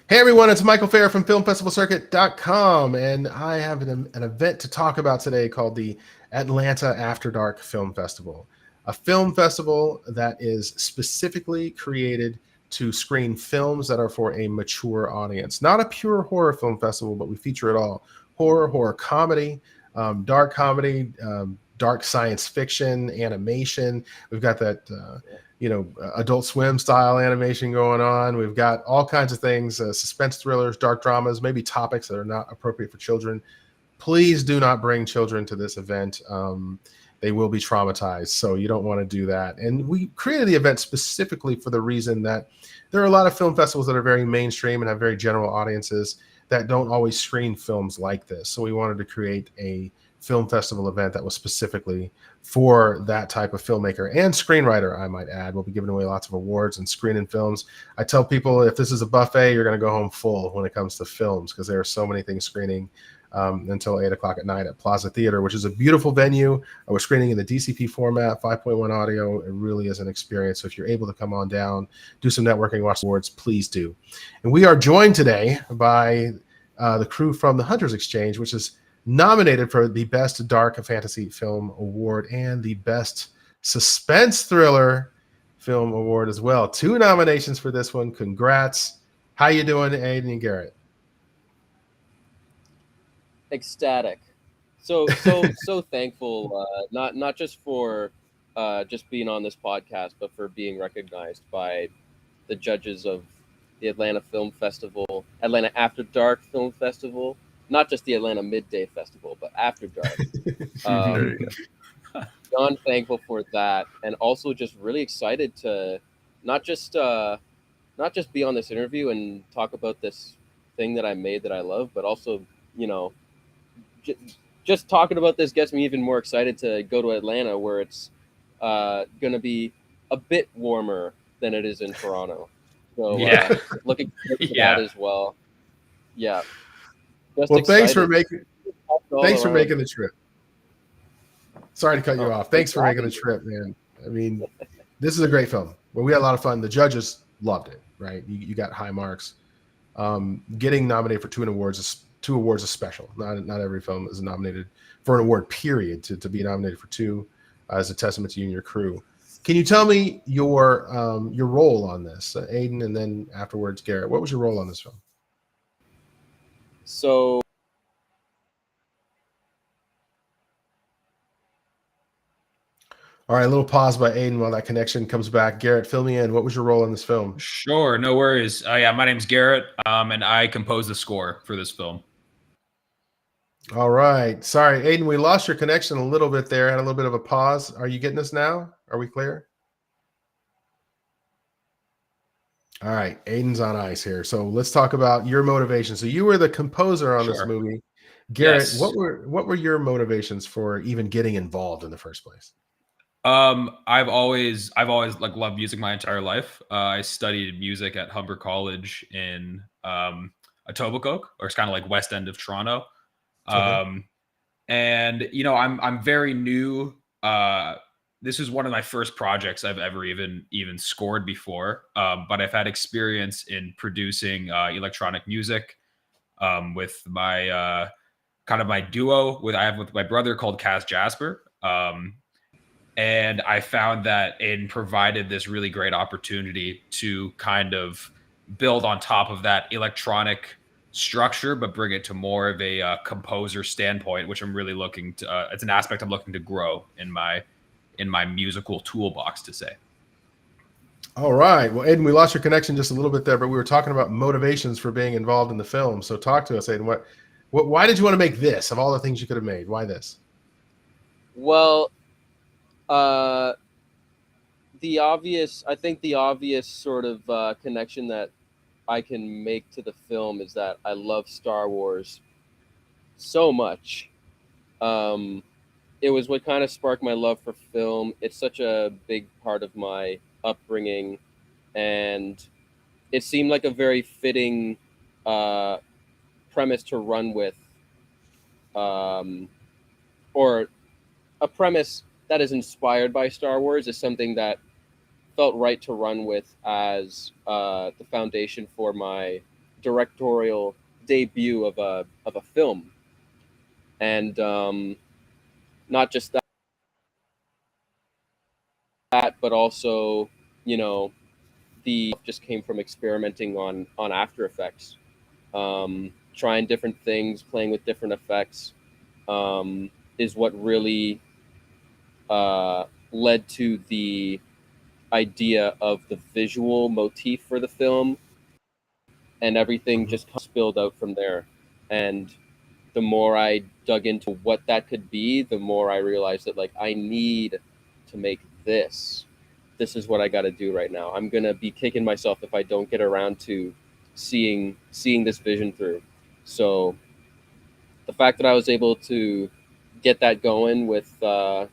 Hey everyone, it's Michael Fair from FilmFestivalCircuit.com, and I have an event to talk about today called the Atlanta After Dark Film Festival, a film festival that is specifically created to screen films that are for a mature audience. Not a pure horror film festival, but we feature it all: horror comedy, dark science fiction, animation. We've got that. Adult Swim style animation going on. We've got all kinds of things, suspense thrillers, dark dramas, maybe topics that are not appropriate for children. Please do not bring children to this event. They will be traumatized, so you don't want to do that. And we created the event specifically for the reason that there are a lot of film festivals that are very mainstream and have very general audiences that don't always screen films like this. So we wanted to create a film festival event that was specifically for that type of filmmaker and screenwriter, I might add. We'll be giving away lots of awards and screening films. I tell people, if this is a buffet, you're going to go home full when it comes to films, because there are so many things screening until 8 o'clock at night at Plaza Theater, which is a beautiful venue. We're screening in the DCP format, 5.1 audio. It really is an experience. So if you're able to come on down, do some networking, watch the awards, please do. And we are joined today by the crew from the Hunters Exchange, which is nominated for the Best Dark Fantasy Film Award and the Best Suspense Thriller Film Award as well. 2 nominations for this one. Congrats. How you doing, Aidan and Garrett? Ecstatic. So thankful, not just for just being on this podcast, but for being recognized by the judges of the Atlanta Film Festival, Atlanta After Dark Film Festival. Not just the Atlanta Midday Festival, but After Dark. Beyond thankful for that, and also just really excited to not just be on this interview and talk about this thing that I made that I love, but also, just talking about this gets me even more excited to go to Atlanta, where it's going to be a bit warmer than it is in Toronto. So looking forward to that as well. Yeah. Well, thanks for making the trip. Sorry to cut you off. Thanks for making the trip, man. I mean, this is a great film. Well, we had a lot of fun. The judges loved it, right? You got high marks. Getting nominated for 2 awards is special. Not every film is nominated for an award, period. To be nominated for 2 is a testament to you and your crew. Can you tell me your role on this, Aidan, and then afterwards, Garrett? What was your role on this film? So, all right, a little pause by Aidan while that connection comes back. Garrett, fill me in. What was your role in this film? Sure, no worries. My name's Garrett, and I composed the score for this film. All right. Sorry, Aidan, we lost your connection a little bit there. Had a little bit of a pause. Are you getting us now? Are we clear? All right, Aidan's on ice here. So let's talk about your motivation. So you were the composer on this movie. Garrett, yes. What were your motivations for even getting involved in the first place? I've always loved music my entire life. I studied music at Humber College in Etobicoke, or it's kind of like west end of Toronto. Okay. And I'm very new. This is one of my first projects I've ever even scored before. But I've had experience in producing electronic music with my kind of my duo with my brother called Cass Jasper. And I found that it provided this really great opportunity to kind of build on top of that electronic structure, but bring it to more of a composer standpoint, which I'm really looking to. It's an aspect I'm looking to grow in my musical toolbox, to say. All right. Well, Aidan, we lost your connection just a little bit there, but we were talking about motivations for being involved in the film. So talk to us, Aidan. Why did you want to make this of all the things you could have made? Why this? Well, the obvious sort of connection that I can make to the film is that I love Star Wars so much. It was what kind of sparked my love for film. It's such a big part of my upbringing, and it seemed like a very fitting premise to run with, or a premise that is inspired by Star Wars is something that felt right to run with as the foundation for my directorial debut of a film, and not just that, but also, you know, the just came from experimenting on After Effects, trying different things, playing with different effects, is what really led to the idea of the visual motif for the film, and everything Mhm. just spilled out from there. And the more I dug into what that could be, the more I realized that, like, I need to make this. This is what I got to do right now. I'm gonna be kicking myself if I don't get around to seeing this vision through. So the fact that I was able to get that going with a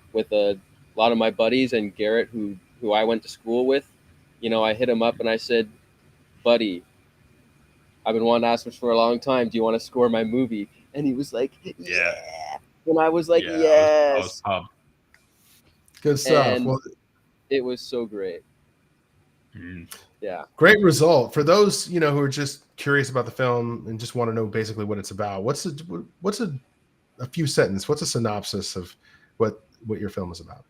lot of my buddies and Garrett, who I went to school with, you know, I hit him up and I said, "Buddy, I've been wanting to ask this for a long time. Do you want to score my movie?" And he was like, Yeah. "Yeah." And I was like, Yeah. I was "Yes." pumped. Good stuff. And Well, it was so great. Mm. Yeah. great result for those who are just curious about the film and just want to know basically what it's about. What's a few sentence? What's a synopsis of what your film is about?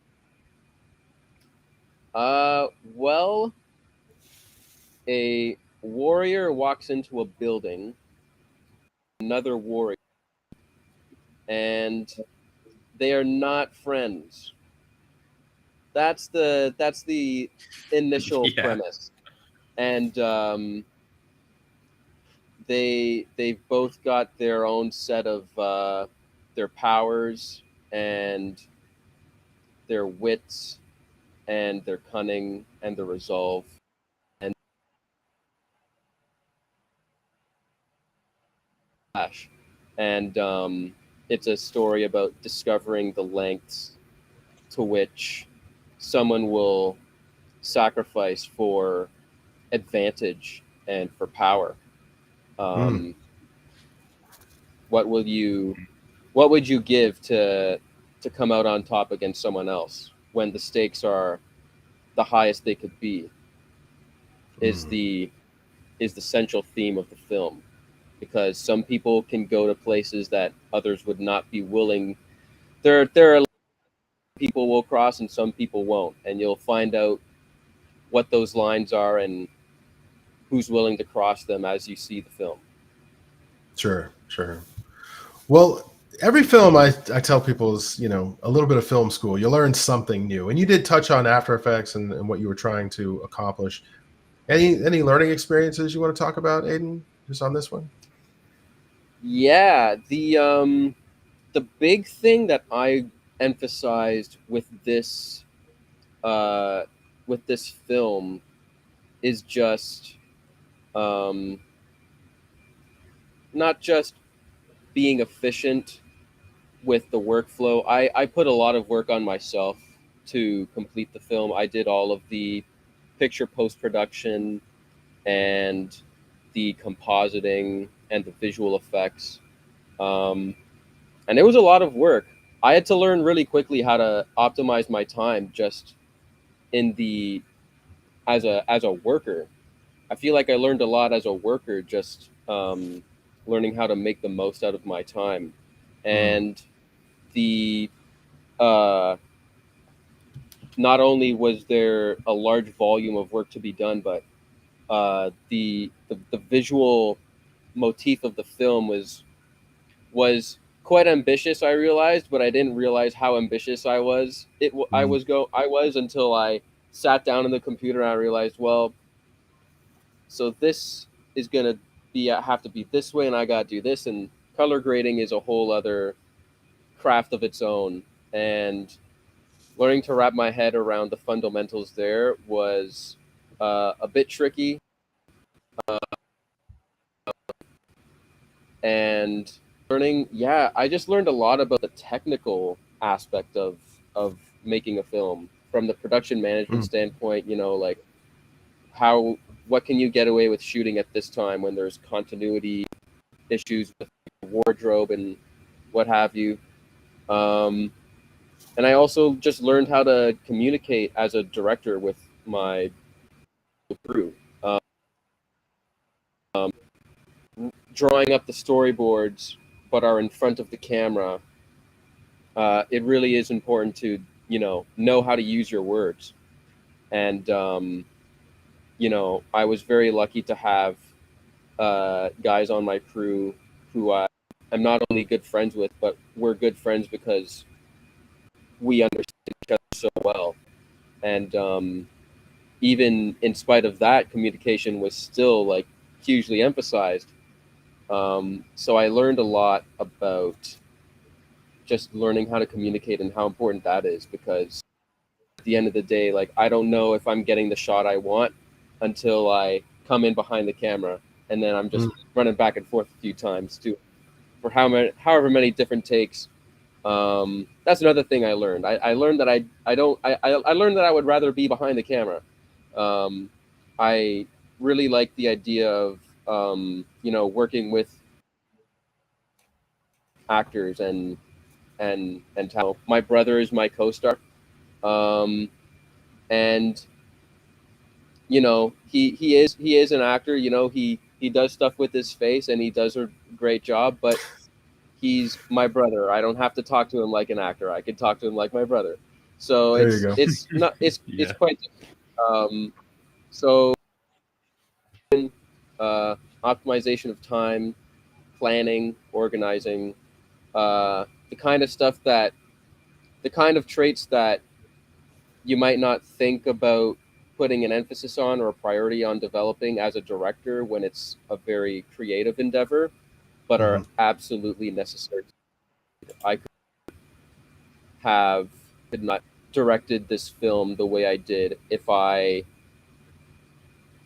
Well, a warrior walks into a building, another warrior, and they are not friends. That's the initial Yeah. premise. And they've both got their own set of their powers and their wits and their cunning and their resolve. And Flash. And it's a story about discovering the lengths to which someone will sacrifice for advantage and for power. Mm, Um, what will you what would you give to come out on top against someone else when the stakes are the highest they could be? Is mm. the central theme of the film, because some people can go to places that others would not be willing. There are people will cross and some people won't, and you'll find out what those lines are and who's willing to cross them as you see the film. Sure, sure. Well, every film I tell people is a little bit of film school. You learn something new, and you did touch on After Effects and what you were trying to accomplish. Any learning experiences you want to talk about, Aiden? Just on this one. Yeah, the big thing that I emphasized uh, with this film is just um, not just being efficient with the workflow. I put a lot of work on myself to complete the film. I did all of the picture post production and the compositing and the visual effects. Um, and it was a lot of work. I had to learn really quickly how to optimize my time just in the as a worker. I feel like I learned a lot as a worker, just learning how to make the most out of my time. Mm, And the uh, not only was there a large volume of work to be done, but the visual motif of the film was quite ambitious. I realized, but I didn't realize how ambitious I was. mm. I was until I sat down in the computer and I realized, well, so this is gonna be have to be this way, and I gotta do this. And color grading is a whole other craft of its own. And learning to wrap my head around the fundamentals there was a bit tricky. And I just learned a lot about the technical aspect of making a film from the production management Mm. standpoint. Like, how what can you get away with shooting at this time when there's continuity issues with wardrobe and what have you. um, and I also just learned how to communicate as a director with my crew. um, drawing up the storyboards but are in front of the camera, it really is important to know how to use your words. And I was very lucky to have guys on my crew who I'm not only good friends with, but we're good friends because we understand each other so well. And even in spite of that, communication was still like hugely emphasized. So I learned a lot about just learning how to communicate and how important that is, because at the end of the day, like, I don't know if I'm getting the shot I want until I come in behind the camera, and then I'm just running back and forth a few times for however many different takes. That's another thing I learned. I learned that I learned that I would rather be behind the camera. I really like the idea of working with actors and talent. My brother is my co-star, and he is an actor. He does stuff with his face, and he does a great job. But he's my brother. I don't have to talk to him like an actor. I can talk to him like my brother. So There you go. it's not it's Yeah. it's quite different. So optimization of time, planning, organizing, the kind of traits that you might not think about putting an emphasis on or a priority on developing as a director when it's a very creative endeavor, but are absolutely necessary. I could not directed this film the way I did if I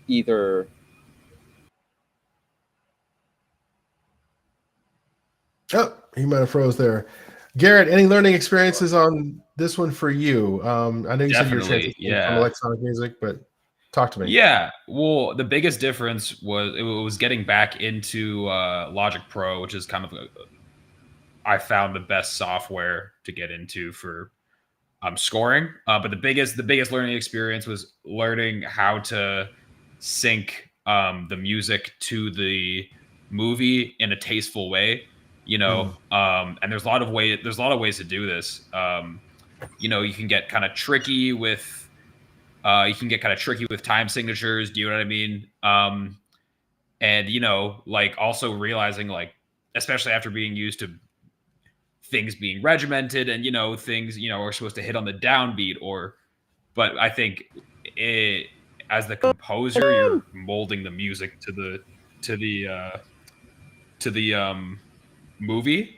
either Oh, he might have froze there. Garrett, any learning experiences on this one for you? I know you said you were Definitely, transitioning from electronic music, but talk to me. Yeah, well, the biggest difference was getting back into Logic Pro, which is kind of I found the best software to get into for scoring. But the biggest learning experience was learning how to sync the music to the movie in a tasteful way. And there's a lot of ways to do this. You can get kind of tricky with time signatures. Do you know what I mean? And like also realizing, like, especially after being used to things being regimented and things are supposed to hit on the downbeat, but I think as the composer, you're molding the music to the movie.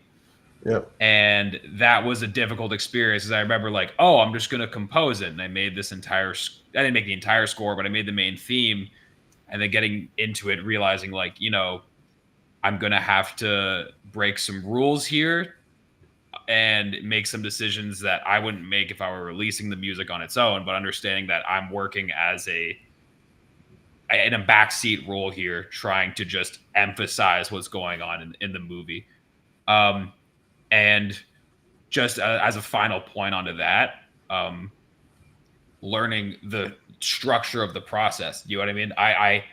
Yeah. And that was a difficult experience, as I remember, like, oh, I'm just going to compose it. And I made I didn't make the entire score, but I made the main theme. And then getting into it, realizing, like, I'm going to have to break some rules here and make some decisions that I wouldn't make if I were releasing the music on its own, but understanding that I'm working as in a backseat role here, trying to just emphasize what's going on in the movie. And just as a final point onto that, learning the structure of the process. You know what I mean? I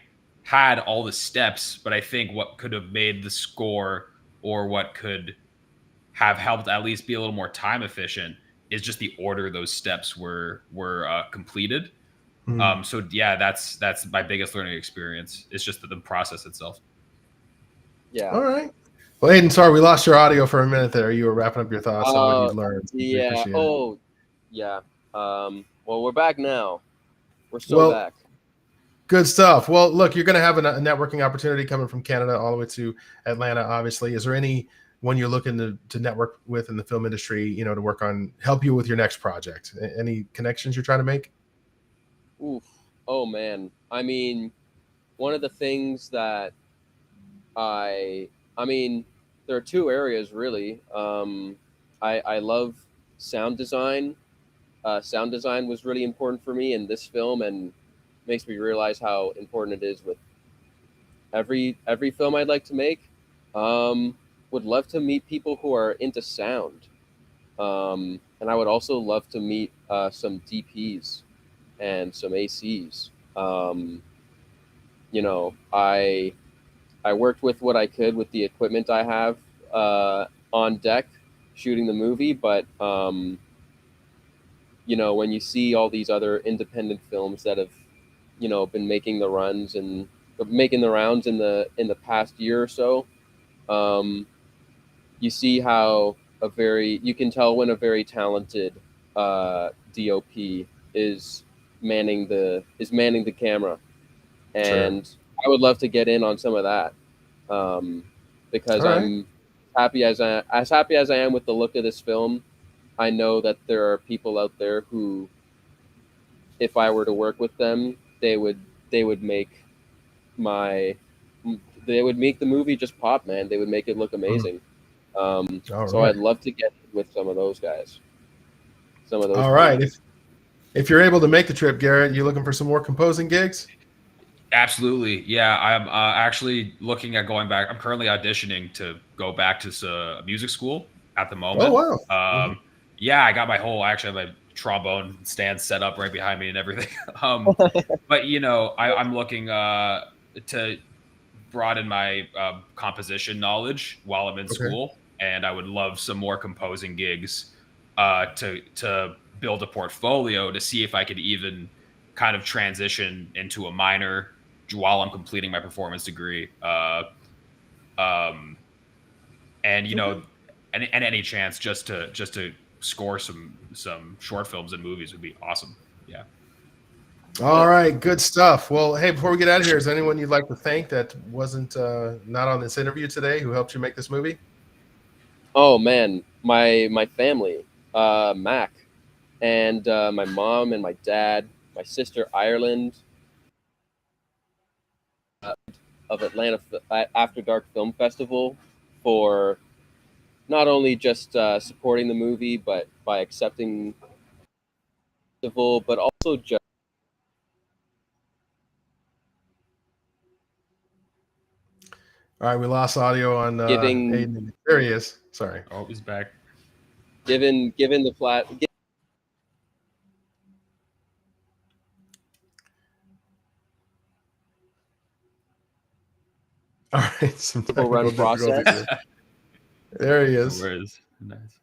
had all the steps, but I think what could have made the score, or what could have helped at least be a little more time efficient, is just the order those steps were completed. So yeah, that's my biggest learning experience. It's just the process itself. Yeah. All right. Well, Aidan, sorry, we lost your audio for a minute there. You were wrapping up your thoughts on what you'd learned. Yeah. Oh, yeah. Well, we're back now. We're still back. Good stuff. Well, look, you're going to have a networking opportunity coming from Canada all the way to Atlanta, obviously. Is there anyone you're looking to network with in the film industry, to work on, help you with your next project? Any connections you're trying to make? Oof. Oh, man. I mean, one of the things that I mean, there are two areas, really. I love sound design. Sound design was really important for me in this film, and makes me realize how important it is with every film I'd like to make. Would love to meet people who are into sound, and I would also love to meet some DPs and some ACs. I I worked with what I could with the equipment I have on deck shooting the movie, but you know, when you see all these other independent films that have, you know, been making the runs and making the rounds in the past year or so, you see how you can tell when a very talented DOP is manning the camera, and Sure. I would love to get in on some of that, because All right. I'm as happy as I am with the look of this film. I know that there are people out there who, if I were to work with them, they would make my they would make the movie just pop, man. They would make it look amazing. All So right. I'd love to get with some of those guys, some of those All right. crews. If you're able to make the trip, Garrett, you looking for some more composing gigs? Absolutely. Yeah, I'm actually looking at going back. I'm currently auditioning to go back to music school at the Oh, moment. wow. Mhm. Yeah, I got I actually have my trombone stand set up right behind me and everything. But you know, I'm looking to broaden my composition knowledge while I'm in Okay. school, and I would love some more composing gigs to build a portfolio to see if I could even kind of transition into a minor while I'm completing my performance degree. Um, and you Okay. know, and any chance just to score some short films and movies would be awesome. Yeah. All right. Good stuff. Well, hey, before we get out of here, is there anyone you'd like to thank that wasn't not on this interview today who helped you make this movie? Oh man, my family, Mac, and my mom and my dad, my sister Ireland, of Atlanta After Dark Film Festival, for not only just supporting the movie, but by accepting the festival, but also just All right. We lost audio on giving Aidan. There he is. Sorry. Oh, he's back. given the flat. All right. Some Run technical difficulties process. there. There he No is. worries. Nice.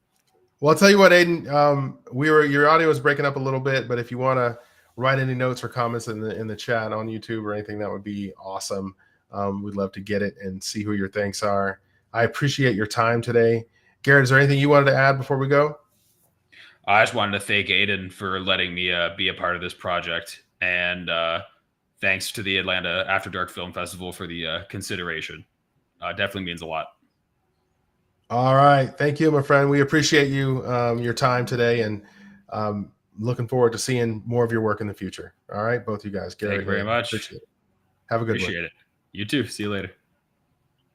Well, I'll tell you what, Aidan. Your audio was breaking up a little bit, but if you want to write any notes or comments in the chat on YouTube or anything, that would be awesome. We'd love to get it and see who your thanks are. I appreciate your time today, Garrett. Is there anything you wanted to add before we go? I just wanted to thank Aidan for letting me be a part of this project, and thanks to the Atlanta After Dark Film Festival for the consideration. Definitely means a lot. All right, thank you, my friend. We appreciate you your time today, and looking forward to seeing more of your work in the future. All right, both you guys, Garrett. Thank you very Aidan. much. Appreciate it. Have a good one. Appreciate it. You too. See you later.